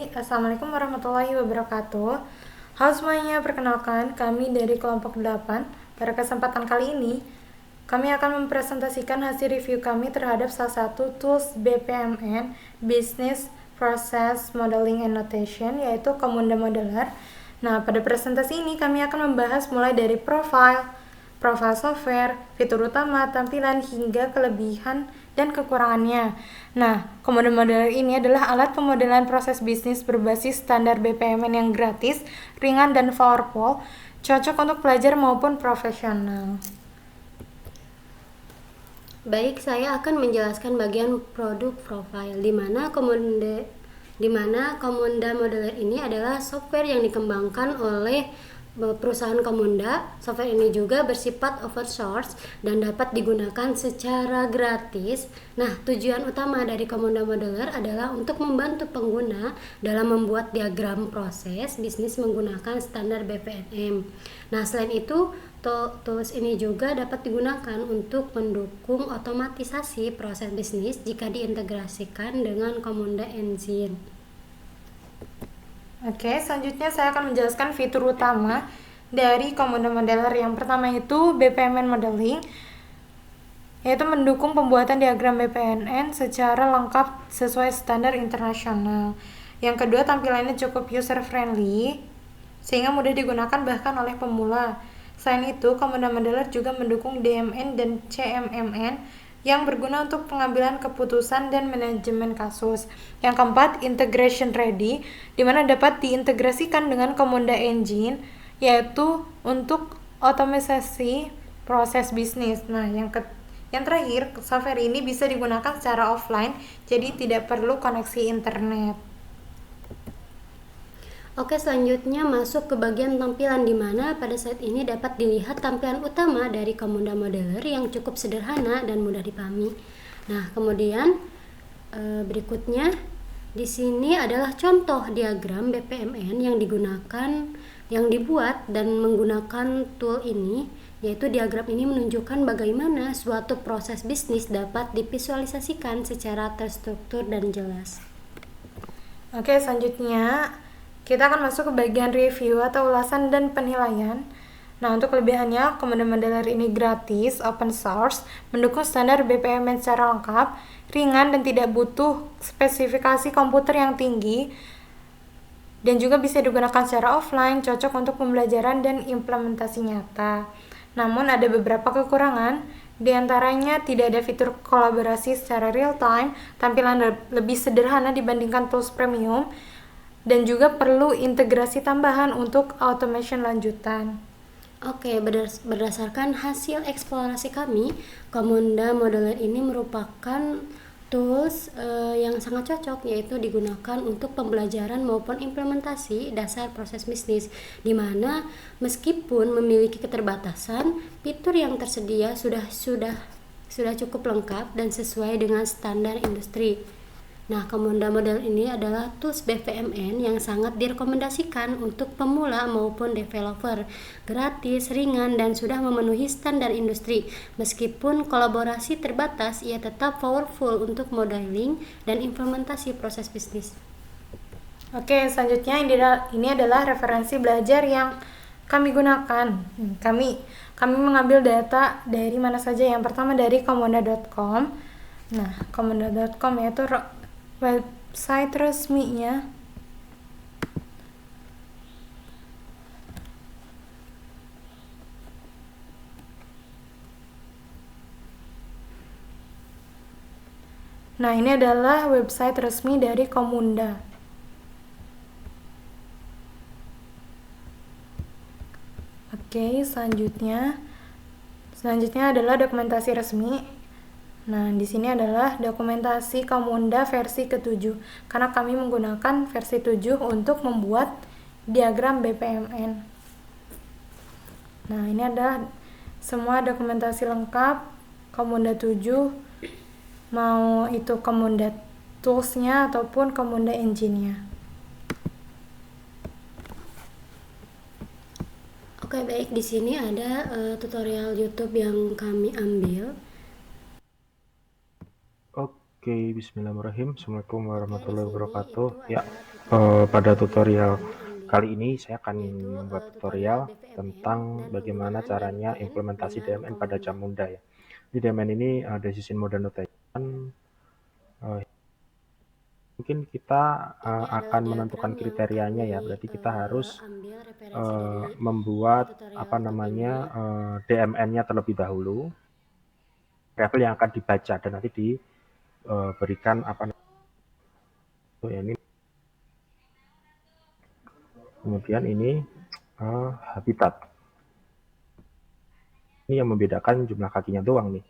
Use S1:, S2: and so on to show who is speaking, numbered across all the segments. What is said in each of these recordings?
S1: Assalamualaikum warahmatullahi wabarakatuh. Halo semuanya, perkenalkan kami dari kelompok 8. Pada kesempatan kali ini, kami akan mempresentasikan hasil review kami terhadap salah satu tools BPMN, Business Process Modeling and Notation, yaitu Camunda Modeler. Nah, pada presentasi ini kami akan membahas mulai dari profil software, fitur utama, tampilan, hingga kelebihan dan kekurangannya. Nah, Camunda Modeler ini adalah alat pemodelan proses bisnis berbasis standar BPMN yang gratis, ringan, dan powerful, cocok untuk pelajar maupun profesional.
S2: Baik, saya akan menjelaskan bagian produk profile di mana Camunda Modeler ini adalah software yang dikembangkan oleh perusahaan Camunda. Software ini juga bersifat open source dan dapat digunakan secara gratis. Nah, tujuan utama dari Camunda Modeler adalah untuk membantu pengguna dalam membuat diagram proses bisnis menggunakan standar BPMN. Nah, selain itu, tools ini juga dapat digunakan untuk mendukung otomatisasi proses bisnis jika diintegrasikan dengan Camunda Engine.
S1: Oke, selanjutnya saya akan menjelaskan fitur utama dari Camunda Modeler. Yang pertama itu BPMN Modeling, yaitu mendukung pembuatan diagram BPMN secara lengkap sesuai standar internasional. Yang kedua, tampilannya cukup user friendly sehingga mudah digunakan bahkan oleh pemula. Selain itu, Camunda Modeler juga mendukung DMN dan CMMN yang berguna untuk pengambilan keputusan dan manajemen kasus. Yang keempat, integration ready, di mana dapat diintegrasikan dengan Camunda Engine, yaitu untuk otomatisasi proses bisnis. Nah, yang terakhir, software ini bisa digunakan secara offline, jadi tidak perlu koneksi internet.
S2: Oke, selanjutnya masuk ke bagian tampilan di mana pada saat ini dapat dilihat tampilan utama dari Camunda Modeler yang cukup sederhana dan mudah dipahami. Nah, kemudian berikutnya di sini adalah contoh diagram BPMN yang dibuat dan menggunakan tool ini, yaitu diagram ini menunjukkan bagaimana suatu proses bisnis dapat divisualisasikan secara terstruktur dan jelas.
S1: Oke, selanjutnya kita akan masuk ke bagian review atau ulasan dan penilaian. Nah, untuk kelebihannya, Camunda Modeler ini gratis, open source, mendukung standar BPMN secara lengkap, ringan dan tidak butuh spesifikasi komputer yang tinggi, dan juga bisa digunakan secara offline, cocok untuk pembelajaran dan implementasi nyata. Namun ada beberapa kekurangan, di antaranya tidak ada fitur kolaborasi secara real time, tampilan lebih sederhana dibandingkan tools premium, dan juga perlu integrasi tambahan untuk automation lanjutan.
S2: Oke, berdasarkan hasil eksplorasi kami, Camunda Modeler ini merupakan tools yang sangat cocok, yaitu digunakan untuk pembelajaran maupun implementasi dasar proses bisnis, di mana meskipun memiliki keterbatasan, fitur yang tersedia sudah cukup lengkap dan sesuai dengan standar industri. Nah, Camunda Model ini adalah tools BPMN yang sangat direkomendasikan untuk pemula maupun developer, gratis, ringan, dan sudah memenuhi standar industri. Meskipun kolaborasi terbatas, ia tetap powerful untuk modeling dan implementasi proses bisnis.
S1: Oke, selanjutnya ini adalah referensi belajar yang kami gunakan. Kami mengambil data dari mana saja. Yang pertama dari camunda.com. Nah, camunda.com yaitu website resminya. Nah, ini adalah website resmi dari Camunda. Oke, selanjutnya adalah dokumentasi resmi. Nah, di sini adalah dokumentasi Camunda versi ke-7, karena kami menggunakan versi 7 untuk membuat diagram BPMN. Nah, ini adalah semua dokumentasi lengkap Camunda 7, mau itu Camunda Tools-nya ataupun Camunda Engine-nya.
S2: Oke, baik, di sini ada tutorial YouTube yang kami ambil.
S3: Oke, bismillahirrahmanirrahim. Assalamualaikum warahmatullahi wabarakatuh. Ya, Pada tutorial
S2: kami ambil,
S3: kali ini saya akan
S2: yaitu
S3: membuat
S2: tutorial
S3: tutorial
S2: BVMN
S3: tentang
S2: dan
S3: bagaimana
S2: penggunaan
S3: caranya
S2: DMN
S3: implementasi
S2: dengan
S3: DMN pada
S2: komanda.
S3: Camunda ya. Di DMN ini Decision Model Notation, mungkin kita
S2: Ini adalah
S3: akan menentukan
S2: diagram yang
S3: kriterianya ya.
S2: kami
S3: Berarti kita harus
S2: ambil referensi dari
S3: membuat
S2: tutorial top
S3: namanya
S2: ini.
S3: DMN-nya terlebih dahulu, variabel yang akan dibaca dan nanti diberikan ini. Kemudian ini habitat. Ini yang membedakan jumlah kakinya doang nih.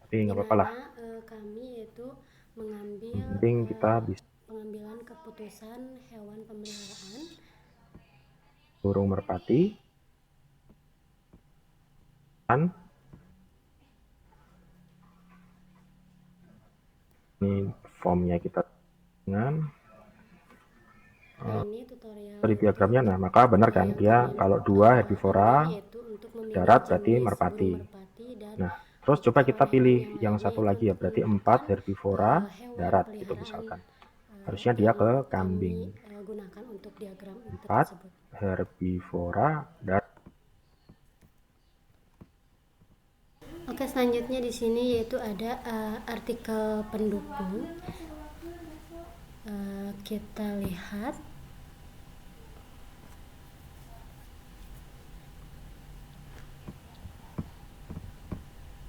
S3: Tapi
S2: Di
S3: nggak apa-apa lah.
S2: mana kami yaitu
S3: Yang
S2: mengambil
S3: penting kita bisa
S2: pengambilan keputusan hewan pemeliharaan.
S3: burung merpati kan. Ini formnya kita dengan
S2: Nah, ini tutorial
S3: dari diagramnya. Nah,
S2: untuk
S3: maka benar kan
S2: yang
S3: dia
S2: kami
S3: kalau dua
S2: ambil
S3: herbivora
S2: yaitu untuk memilih
S3: darat berarti
S2: jenis burung
S3: merpati.
S2: merpati, dan
S3: Nah, terus coba
S2: kalau
S3: kita
S2: hewan
S3: pilih
S2: yang
S3: yang
S2: lainnya
S3: satu
S2: yaitu
S3: lagi ya,
S2: untuk
S3: berarti 4
S2: menggunakan
S3: herbivora
S2: hewan
S3: darat gitu
S2: peliharaan
S3: misalkan. Harusnya dia
S2: yang
S3: ke
S2: kami
S3: kambing.
S2: gunakan untuk diagram itu
S3: 4
S2: tersebut.
S3: herbivora darat.
S2: Oke, selanjutnya di sini yaitu ada artikel pendukung. Kita lihat.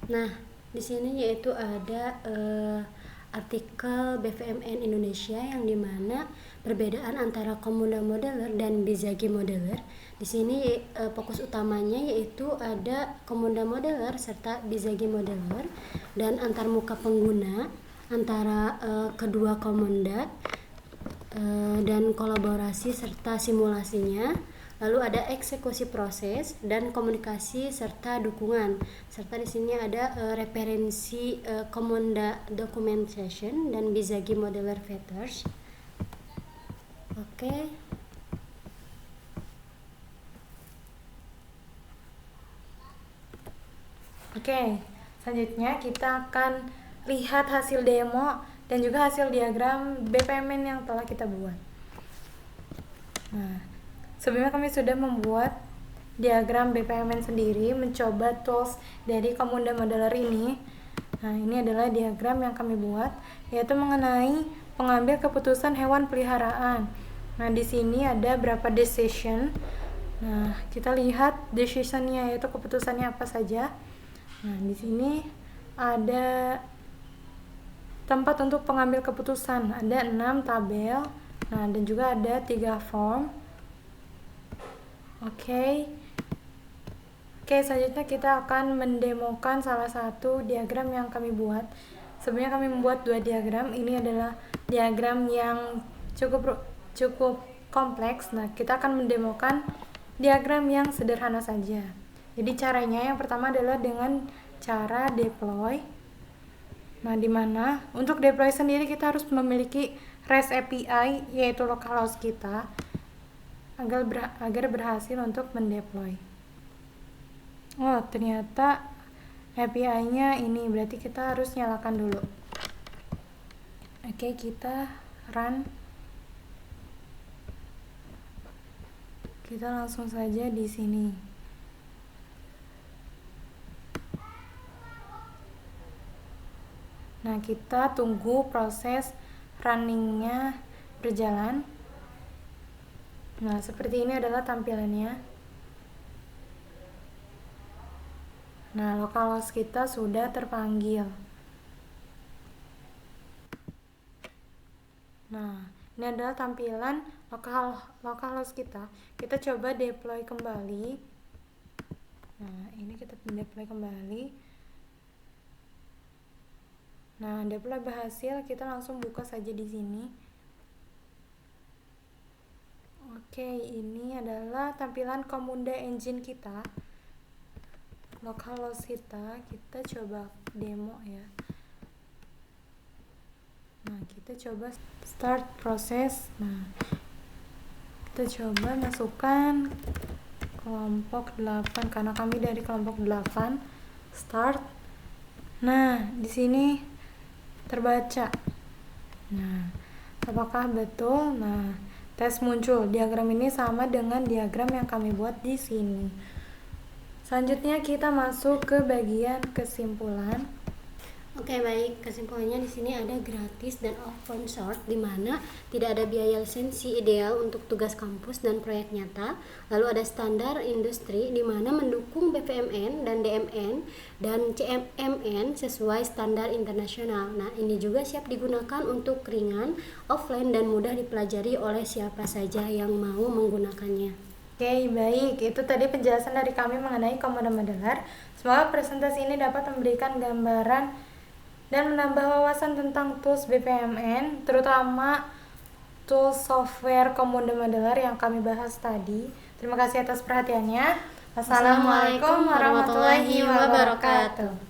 S2: Nah, di sini yaitu ada artikel BVMN Indonesia yang dimana perbedaan antara Camunda Modeler dan Bizagi Modeler. Di sini fokus utamanya yaitu ada Camunda Modeler serta Bizagi Modeler, dan antarmuka pengguna antara kedua Camunda, dan kolaborasi serta simulasinya. Lalu ada eksekusi proses dan komunikasi serta dukungan. Serta di sini ada referensi Camunda Documentation dan Bizagi Modeler Features. Oke.
S1: Oke, selanjutnya kita akan lihat hasil demo dan juga hasil diagram BPMN yang telah kita buat. Nah, sebelumnya kami sudah membuat diagram BPMN sendiri, mencoba tools dari Camunda Modeler ini. Nah, ini adalah diagram yang kami buat, yaitu mengenai pengambil keputusan hewan peliharaan. Nah, di sini ada berapa decision. Nah, kita lihat decisionnya, yaitu keputusannya apa saja. Nah, di sini ada tempat untuk pengambil keputusan, ada 6 tabel. Nah, dan juga ada 3 form. Oke, selanjutnya kita akan mendemokan salah satu diagram yang kami buat. Sebenarnya kami membuat 2 diagram. Ini adalah diagram yang cukup kompleks. Nah, kita akan mendemokan diagram yang sederhana saja. Jadi caranya yang pertama adalah dengan cara deploy. Nah, dimana untuk deploy sendiri kita harus memiliki REST API, yaitu localhost kita, agar berhasil untuk mendeploy. Oh, ternyata API-nya ini, berarti kita harus nyalakan dulu. Oke, kita run. Kita langsung saja di sini. Nah, kita tunggu proses runningnya berjalan. Nah, seperti ini adalah tampilannya. Nah, localhost kita sudah terpanggil. Nah, ini adalah tampilan localhost kita. Kita coba deploy kembali. Nah, ini kita deploy kembali. Nah, deploy berhasil, kita langsung buka saja di sini. Oke, ini adalah tampilan Camunda Engine kita. Localhost kita coba demo ya. Nah, kita coba start proses. Nah, kita coba masukkan kelompok 8 karena kami dari kelompok 8. Start. Nah, di sini terbaca. Nah, apakah betul? Nah, tes muncul. Diagram ini sama dengan diagram yang kami buat di sini. Selanjutnya kita masuk ke bagian kesimpulan.
S2: Oke, baik. Kesimpulannya di sini ada gratis dan open source, di mana tidak ada biaya lisensi ideal untuk tugas kampus dan proyek nyata. Lalu ada standar industri, di mana mendukung BPMN dan DMN dan CMMN sesuai standar internasional. Nah, ini juga siap digunakan untuk ringan, offline, dan mudah dipelajari oleh siapa saja yang mau menggunakannya.
S1: Oke, baik. Itu tadi penjelasan dari kami mengenai Komodo Modeler. Semoga presentasi ini dapat memberikan gambaran dan menambah wawasan tentang tools BPMN, terutama tools software Komodo Modeler yang kami bahas tadi. Terima kasih atas perhatiannya. Wassalamualaikum warahmatullahi wabarakatuh.